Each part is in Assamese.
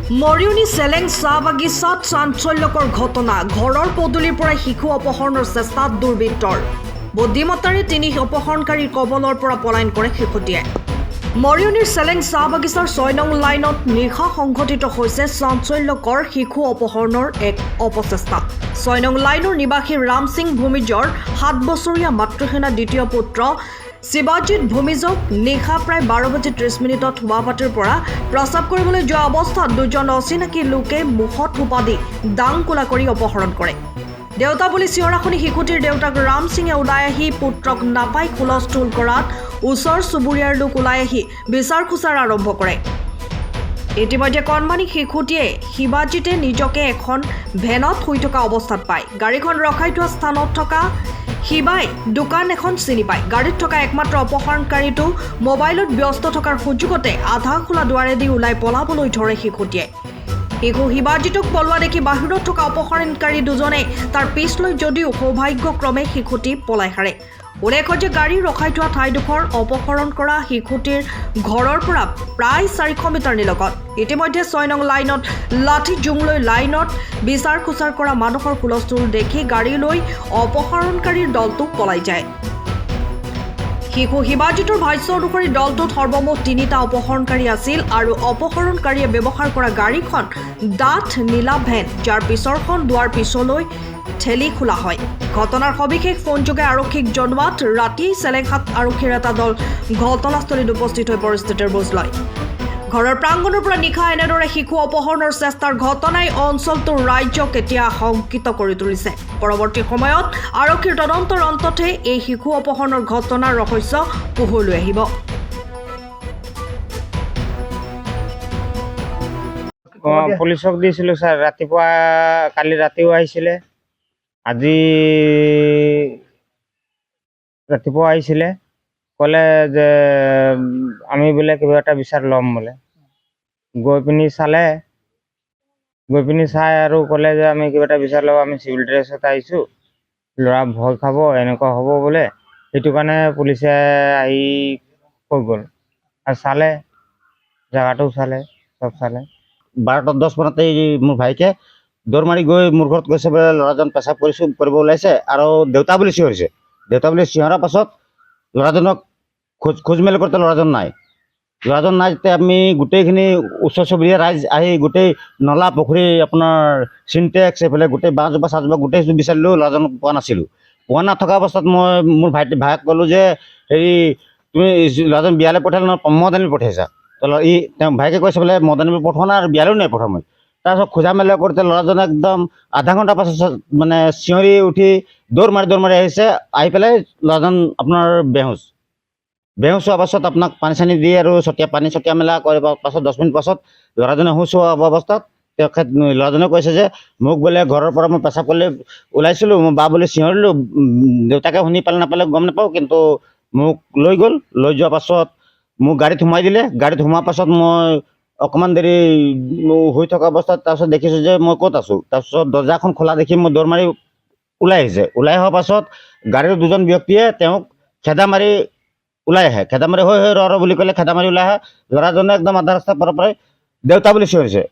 মৰিয়নি চেলেং চাহ বাগিচাত চাঞ্চল্যকৰ ঘটনা ঘৰৰ পদূলিৰ পৰা শিশু অপহৰণৰ চেষ্টাত দুৰ্বৃত্তৰ বুদ্ধিমত্তাৰে 3 অপহৰণকাৰীৰ কবলৰ পৰা পলায়ন কৰে শিশুটিয়ে মৰিয়নিৰ চেলেং চাহ বাগিচাৰ 6 নং লাইনত নিশা সংঘটিত হৈছে চাঞ্চল্যকৰ শিশু অপহৰণৰ এক অপচেষ্টা 6 নং লাইনৰ নিবাসী ৰাম সিং ভূমিজৰ 7 বছৰীয়া মাতৃহীনা দ্বিতীয় পুত্ৰ শিৱাজিত ভূমিজক নিশা প্ৰায় 12 বাজি 30 মিনিটত হুৱাপাটিৰ পৰা প্ৰস্ৰাৱ কৰিবলৈ যোৱা অৱস্থাত দুজন অচিনাকি লোকে মুখত থোপা দি দাং কোলা কৰি অপহৰণ কৰে দেউতা বুলি চিঞৰা শুনি শিশুটিৰ দেউতাক ৰাম সিঙে ওলাই আহি পুত্ৰক নাপাই হুলস্থুল কৰাত ওচৰ চুবুৰীয়াৰ লোক ওলাই আহি বিচাৰ খোচাৰ আৰম্ভ কৰে ইতিমধ্যে কণমানি শিশুটিয়ে শিৱাজিতে নিজকে এখন ভেনত শুই থকা অৱস্থাত পায় গাড়ীখন ৰখাই থোৱা স্থানত থকা শিৱাই দোকান এখন চিনি পায় গাড়ীত থকা একমাত্ৰ অপহৰণকাৰীটো মোবাইলত ব্যস্ত থকাৰ সুযোগতে আধা খোলা দুৱাৰেদি ওলাই পলাবলৈ ধৰে শিশুটিয়ে শিশু শিৱাজিতক পলোৱা দেখি বাহিৰত থকা অপহৰণকাৰী দুজনে তাৰ পিছলৈ যদিও সৌভাগ্যক্ৰমে শিশুটি পলাই হাৰে উল্লেখ্য যে গাড়ী ৰখাই থোৱা ঠাইডোখৰ অপহৰণ কৰা শিশুটিৰ ঘৰৰ পৰা প্ৰায় 400 মিটাৰ নিলগত ইতিমধ্যে 6 নং লাইনত লাঠি জুংলৈ লাইনত বিচাৰ খোচাৰ কৰা মানুহৰ হুলস্থুল দেখি গাড়ী লৈ অপহৰণকাৰীৰ দলটো পলাই যায় শিশু শিৱাজিতৰ ভাষ্য অনুসৰি দলটোত সৰ্বমুঠ 3টা অপহৰণকাৰী আছিল আৰু অপহৰণকাৰীয়ে ব্যৱহাৰ কৰা গাড়ীখন ডাঠ নীলা ভেন যাৰ পিছৰখন দুৱাৰ পিছলৈ ঠেলি খোলা হয় ঘটনাৰ সবিশেষ ফোনযোগে আৰক্ষীক জনোৱাত ৰাতি চেলেংহাট আৰক্ষীৰ এটা দল ঘটনাস্থলীত উপস্থিত হৈ পৰিস্থিতিৰ বুজ লয় ঘৰৰ প্ৰাংগণৰ পৰা নিশা এনেদৰে শিশু অপহৰণৰ চেষ্টাৰ ঘটনাই অঞ্চলটোৰ ৰাজ্যক এতিয়া শংকিত কৰি তুলিছে পৰৱৰ্তী সময়ত আৰক্ষীৰ তদন্তৰ অন্ততহে এই শিশু অপহৰণৰ ঘটনাৰ ৰহস্য পোহৰলৈ আহিব পুলিচক দিছিলো স্যাৰ ৰাতিপুৱা কালি ৰাতিও আহিছিলে আজি ৰাতিপুৱা আহিছিলে কলে যে আমি বোলে কিবা এটা বিচাৰ ল'ম বোলে গৈ পিনি চাই আৰু কলে যে আমি কিবা এটা বিচাৰ ল'ব আমি চিভিল ড্ৰেছত আহিছো ল'ৰা ভয় খাব এনেকুৱা হ'ব বোলে সেইটো কাৰণে পুলিচে আহি কৈ গ'ল আৰু চালে জাগাটো চালে সব চালে 12:10 মানতে মোৰ ভাইকে দৌৰ মাৰি গৈ মোৰ ঘৰত গৈছে বোলে ল'ৰাজন পেচাব কৰিব ওলাইছে আৰু দেউতা বুলি চিঞৰিছে দেউতা বুলি চিঞৰাৰ পাছত ল'ৰাজনক খোজ মেল কৰোঁতে ল'ৰাজন নাই যেতিয়া আমি গোটেইখিনি ওচৰ চুবুৰীয়া ৰাইজ আহি গোটেই নলা পুখুৰী আপোনাৰ চিনটেক্স এইফালে গোটেই বাঁহজোপা চাহজোপা গোটেই বিচাৰিলেও ল'ৰাজনক পোৱা নাছিলোঁ পোৱা নথকা অৱস্থাত মই মোৰ ভাইক ক'লোঁ যে হেৰি তুমি ল'ৰাজন বিয়ালৈ পঠালে মদনী পঠাইছা তেওঁ ভাইকে কৈছে বোলে মদনী পঠোৱা নাই আৰু বিয়ালৈও নাই পঠোৱা মই তাৰপিছত খোজা মেলা কৰোঁতে ল'ৰাজন একদম আধা ঘণ্টা পাছত মানে চিঞৰি উঠি দৌৰ মাৰি আহিছে আহি পেলাই ল'ৰাজন আপোনাৰ বেহুচ হোৱাৰ পাছত আপোনাক পানী চানী দি আৰু পানী ছটিয়াই মেলা কৰিব পাছত 10 মিনিট পাছত ল'ৰাজনে হুঁচ হোৱা অৱস্থাত তেখেত ল'ৰাজনে কৈছে যে মোক বোলে ঘৰৰ পৰা মই পেচাব কৰি ওলাইছিলোঁ মই বা বুলি চিঞৰিলোঁ দেউতাকে শুনি পালে নাপালে গম নাপাওঁ কিন্তু মোক লৈ গ'ল লৈ যোৱাৰ পাছত মোক গাড়ীত সোমাই দিলে গাড়ীত সোমোৱাৰ পাছত মই অকণমান দেৰি হৈ থকা অৱস্থাত তাৰপিছত দেখিছোঁ যে মই ক'ত আছোঁ তাৰপিছত দৰ্জাখন খোলা দেখি মই দৌৰ মাৰি ওলাই অহাৰ পাছত গাড়ীৰ দুজন ব্যক্তিয়ে তেওঁক খেদা মাৰি ওলাই আহে খেদা মাৰি হৈ ৰ বুলি ক'লে খেদা মাৰি ওলাই আহে ল'ৰাজনে একদম আধা ৰাস্তা পাৰৰ পৰাই দেউতা বুলি চিঞৰিছে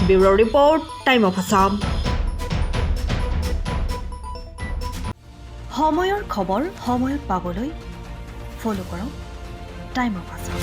bureau report time of Assam সময়ৰ খবৰ সময়ত পাবলৈ ফলো কৰক টাইম অফ আছাম